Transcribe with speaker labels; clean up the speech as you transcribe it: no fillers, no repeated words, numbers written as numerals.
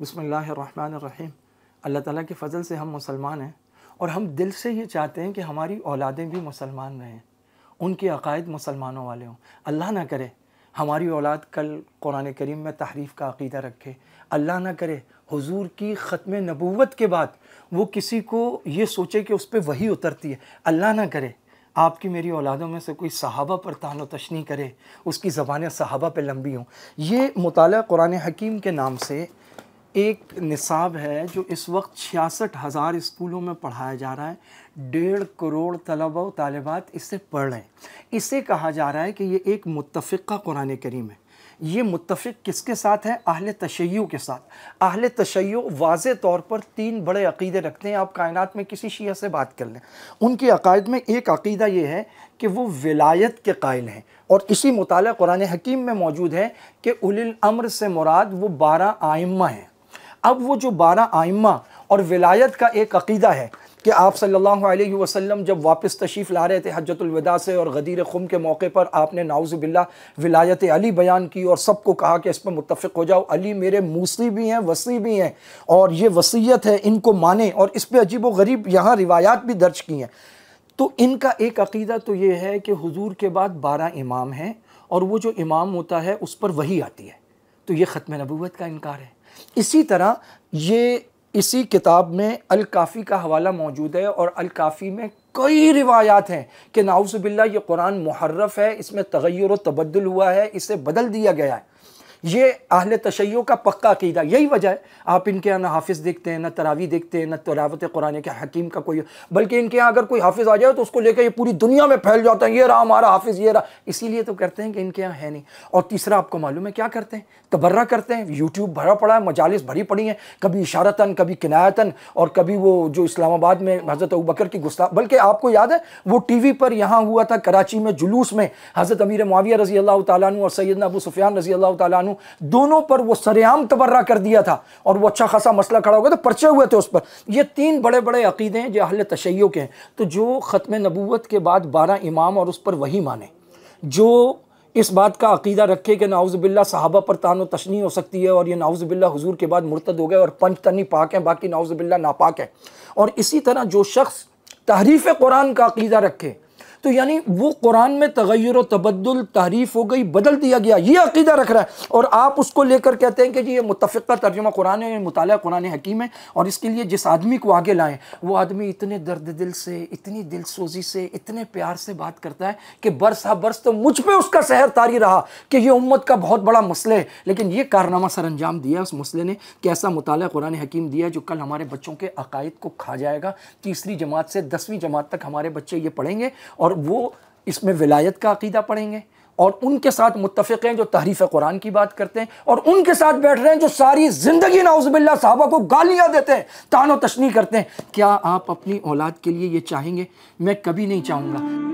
Speaker 1: बिस्मिल्लाहिर्रहमानिर्रहीम। अल्लाह ताला के फ़ज़ल से हम मुसलमान हैं और हम दिल से ये चाहते हैं कि हमारी औलादें भी मुसलमान रहें, उनके अक़ायद मुसलमानों वाले हों। अल्लाह ना करे हमारी औलाद कल कुरान करीम में तहरीफ़ का अक़ीदा रखे। अल्लाह ना करे हुज़ूर की ख़त्म नबूवत के बाद वो किसी को ये सोचे कि उस पर वही उतरती है। अल्लाह ना करे आपकी मेरी औलादों में से कोई सहाबा पर तानो तशनी करे, उसकी ज़बानें सहाबा पे लंबी हों। ये मुताला कुरान हकीम के नाम से एक निसाब है जो इस वक्त 66,000 स्कूलों में पढ़ाया जा रहा है। 1.5 करोड़ तलबा व तालिबात इससे पढ़ रहे हैं। इसे कहा जा रहा है कि ये एक मुत्तफ़िक़ा कुरान करीम है। ये मुत्तफ़िक़ किसके साथ है? अहले तशय्युअ के साथ। अहले तशय्युअ वाज़े तौर पर 3 बड़े अक़ीदे रखते हैं। आप कायनात में किसी शिया से बात कर लें, उनके अक़ायद में एक अक़ीदा ये है कि वो विलायत के कायल हैं और इसी मुताला कुरान हकीम में मौजूद है कि उलिल अम्र से मुराद वो 12 आइम्मा हैं। अब वो जो 12 आइम्मा और विलायत का एक अक़ीदा है कि आप सल्लल्लाहु अलैहि वसल्लम जब वापस तशरीफ़ ला रहे थे हज्जतुल विदा से और गदीर खुम के मौके पर आपने नाउज़ु बिल्लाह विलायत अली बयान की और सबको कहा कि इस पर मुत्तफ़िक़ हो जाओ। अली मेरे मूसी भी हैं, वसी भी हैं और ये वसीयत है, इनको माने। और इस पर अजीब व गरीब यहाँ रिवायात भी दर्ज की हैं। तो इनका एक अक़ीदा तो ये है कि हुज़ूर के बाद 12 इमाम हैं और वो जो इमाम होता है उस पर वही आती है। तो ये ख़त्म नबूवत का इनकार है। इसी तरह ये इसी किताब में अल काफ़ी का हवाला मौजूद है और अल काफ़ी में कई रिवायात हैं कि नाउज़ु बिल्लाह ये कुरान मुहर्रफ़ है, इसमें तग़य्युर व तबद्दुल हुआ है, इसे बदल दिया गया है। ये अहले तशय्युअ का पक्का अक़ीदा। यही वजह है आप इनके यहाँ ना हाफिज़ देखते हैं, ना तरावी देखते हैं, ना तिलावत कुरान के हकीम का कोई, बल्कि इनके यहाँ अगर कोई हाफिज़ आ जाए तो उसको लेकर ये पूरी दुनिया में फैल जाता है, ये रहा हमारा हाफिज़, ये रहा। इसीलिए तो करते हैं कि इनके यहाँ है नहीं। और तीसरा आपको मालूम है क्या करते हैं? तबर्रा करते हैं। यूट्यूब भरा पड़ा है, मजालिस भरी पड़ी हैं, कभी इशारतन, कभी किनायतन, और कभी वो जो इस्लामाबाद में हज़रत अबू बकर की गुस्ताख। बल्कि आपको याद है वो टीवी पर यहाँ हुआ था कराची में जुलूस में हज़रत अमीर मुआविया रज़ी अल्लाह तआला अन्हु और सैयदना अबू सुफ़ियान रज़ी अल्लाह तआला अन्हु दोनों पर वो सरेआम तबर्रा कर दिया था और वो अच्छा खासा मसला खड़ा हो गया, तो पर्चे हुए थे उस पर। ये 3 बड़े बड़े अक़ीदे हैं जो अहले तशय्युअ के हैं। तो जो ख़त्म नबूवत के बाद 12 इमाम और उस पर वही माने, जो इस बात का अक़ीदा रखे कि नाउज़ु बिल्लाह सहाबा पर तानो तशनी हो सकती है और ये नाउज़ु बिल्लाह हुज़ूर के बाद मुर्तद हो गए और 5 तनी पाक हैं, बाकी नाउज़ु बिल्लाह नापाक है। और इसी तरह जो शख्स तहरीफ़ कुरान का अक़ीदा रखे, तो यानी वो कुरान में तग़य्युर व तबद्दुल, तहरीफ़ हो गई, बदल दिया गया, ये अक़ीदा रख रहा है और आप उसको लेकर कहते हैं कि जी ये मुत्तफ़िक़ा तर्जुमा कुरान है, ये मुताला कुरान हकीम है। और इसके लिए जिस आदमी को आगे लाएं वो आदमी इतने दर्द दिल से, इतनी दिलसोज़ी से, इतने प्यार से बात करता है कि बरस हा बरस तो मुझ पर उसका सहर तारी रहा कि ये उम्मत का बहुत बड़ा मसला है। लेकिन ये कारनामा सर अंजाम दिया उस मसले ने कि ऐसा मुताला कुरान हकीम दिया जो कल हमारे बच्चों के अक़ायद को खा जाएगा। तीसरी जमात से 10वीं जमात तक हमारे बच्चे ये पढ़ेंगे और वो इसमें विलायत का अक़ीदा पढ़ेंगे और उनके साथ मुत्तफ़िक़ हैं जो तहरीफ़ कुरान की बात करते हैं और उनके साथ बैठ रहे हैं जो सारी ज़िंदगी नाउज़ु बिल्लाह सहाबा को गालियाँ देते हैं, तानो तशनी करते हैं। क्या आप अपनी औलाद के लिए ये चाहेंगे? मैं कभी नहीं चाहूँगा।